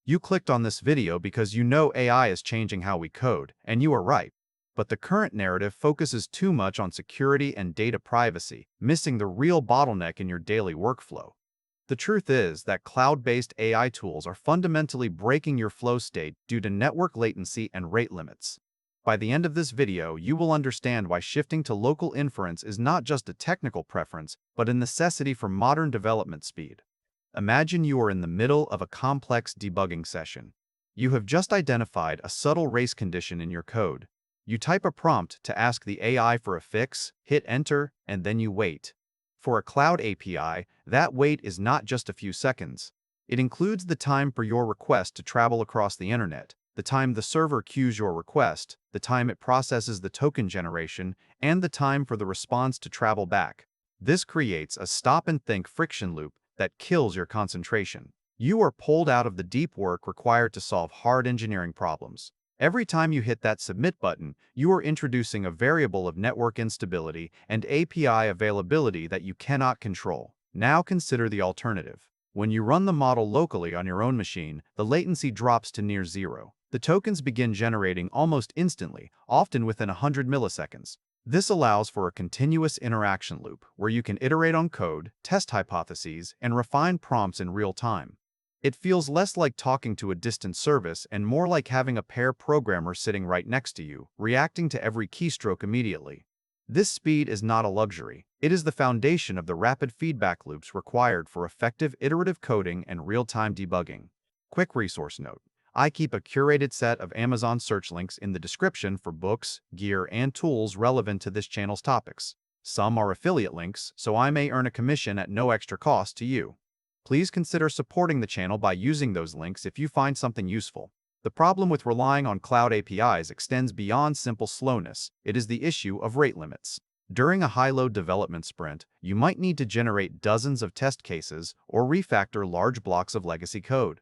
You clicked on this video because you know AI is changing how we code, and you are right. But the current narrative focuses too much on security and data privacy, missing the real bottleneck in your daily workflow. The truth is that cloud-based AI tools are fundamentally breaking your flow state due to network latency and rate limits. By the end of this video, you will understand why shifting to local inference is not just a technical preference, but a necessity for modern development speed. Imagine you are in the middle of a complex debugging session. You have just identified a subtle race condition in your code. You type a prompt to ask the AI for a fix, hit enter, and then you wait. For a cloud API, that wait is not just a few seconds. It includes the time for your request to travel across the internet, the time the server queues your request, the time it processes the token generation, and the time for the response to travel back. This creates a stop-and-think friction loop that kills your concentration. You are pulled out of the deep work required to solve hard engineering problems. Every time you hit that submit button, you are introducing a variable of network instability and API availability that you cannot control. Now consider the alternative. When you run the model locally on your own machine, the latency drops to near zero. The tokens begin generating almost instantly, often within 100 milliseconds. This allows for a continuous interaction loop where you can iterate on code, test hypotheses, and refine prompts in real time. It feels less like talking to a distant service and more like having a pair programmer sitting right next to you, reacting to every keystroke immediately. This speed is not a luxury. It is the foundation of the rapid feedback loops required for effective iterative coding and real-time debugging. Quick resource note. I keep a curated set of Amazon search links in the description for books, gear, and tools relevant to this channel's topics. Some are affiliate links, so I may earn a commission at no extra cost to you. Please consider supporting the channel by using those links if you find something useful. The problem with relying on cloud APIs extends beyond simple slowness. It is the issue of rate limits. During a high-load development sprint, you might need to generate dozens of test cases or refactor large blocks of legacy code.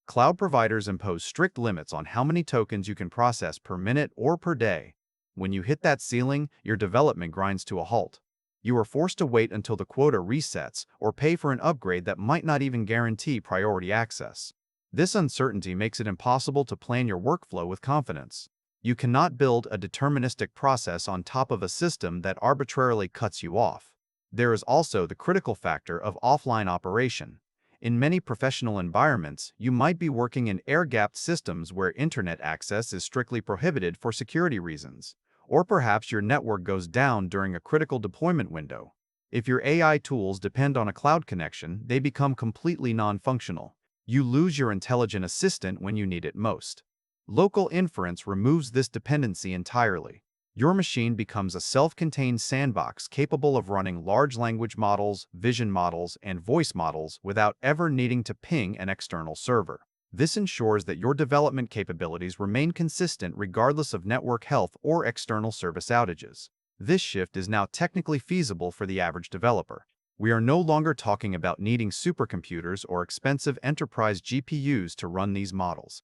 Cloud providers impose strict limits on how many tokens you can process per minute or per day. When you hit that ceiling, your development grinds to a halt. You are forced to wait until the quota resets or pay for an upgrade that might not even guarantee priority access. This uncertainty makes it impossible to plan your workflow with confidence. You cannot build a deterministic process on top of a system that arbitrarily cuts you off. There is also the critical factor of offline operation. In many professional environments, you might be working in air-gapped systems where internet access is strictly prohibited for security reasons. Or perhaps your network goes down during a critical deployment window. If your AI tools depend on a cloud connection, they become completely non-functional. You lose your intelligent assistant when you need it most. Local inference removes this dependency entirely. Your machine becomes a self-contained sandbox capable of running large language models, vision models, and voice models without ever needing to ping an external server. This ensures that your development capabilities remain consistent regardless of network health or external service outages. This shift is now technically feasible for the average developer. We are no longer talking about needing supercomputers or expensive enterprise GPUs to run these models.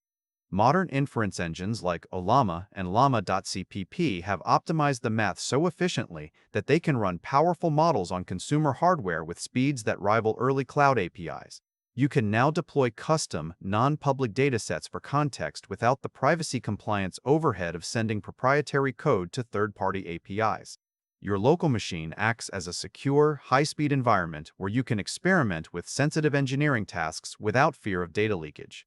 Modern inference engines like Ollama and llama.cpp have optimized the math so efficiently that they can run powerful models on consumer hardware with speeds that rival early cloud APIs. You can now deploy custom, non-public datasets for context without the privacy compliance overhead of sending proprietary code to third-party APIs. Your local machine acts as a secure, high-speed environment where you can experiment with sensitive engineering tasks without fear of data leakage.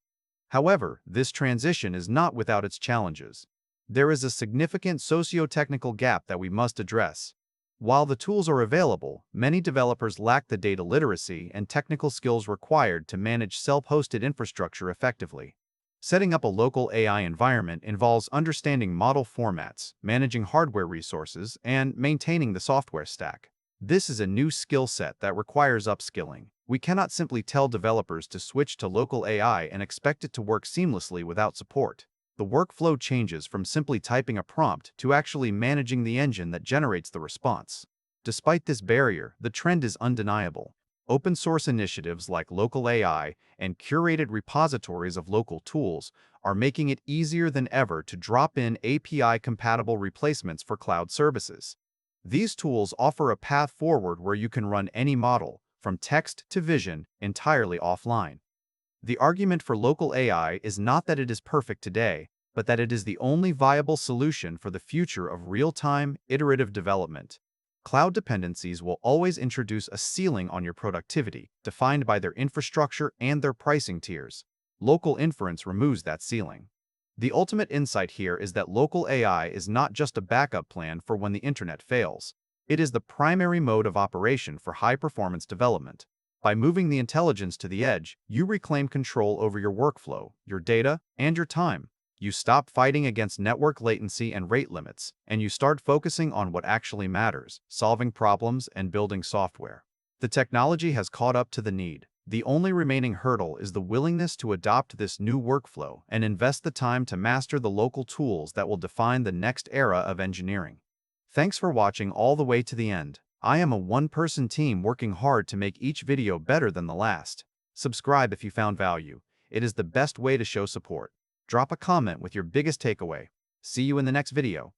However, this transition is not without its challenges. There is a significant socio-technical gap that we must address. While the tools are available, many developers lack the data literacy and technical skills required to manage self-hosted infrastructure effectively. Setting up a local AI environment involves understanding model formats, managing hardware resources, and maintaining the software stack. This is a new skill set that requires upskilling. We cannot simply tell developers to switch to local AI and expect it to work seamlessly without support. The workflow changes from simply typing a prompt to actually managing the engine that generates the response. Despite this barrier, the trend is undeniable. Open source initiatives like local AI and curated repositories of local tools are making it easier than ever to drop in API-compatible replacements for cloud services. These tools offer a path forward where you can run any model, from text to vision, entirely offline. The argument for local AI is not that it is perfect today, but that it is the only viable solution for the future of real-time, iterative development. Cloud dependencies will always introduce a ceiling on your productivity, defined by their infrastructure and their pricing tiers. Local inference removes that ceiling. The ultimate insight here is that local AI is not just a backup plan for when the internet fails. It is the primary mode of operation for high-performance development. By moving the intelligence to the edge, you reclaim control over your workflow, your data, and your time. You stop fighting against network latency and rate limits, and you start focusing on what actually matters, solving problems and building software. The technology has caught up to the need. The only remaining hurdle is the willingness to adopt this new workflow and invest the time to master the local tools that will define the next era of engineering. Thanks for watching all the way to the end. I am a one-person team working hard to make each video better than the last. Subscribe if you found value. It is the best way to show support. Drop a comment with your biggest takeaway. See you in the next video.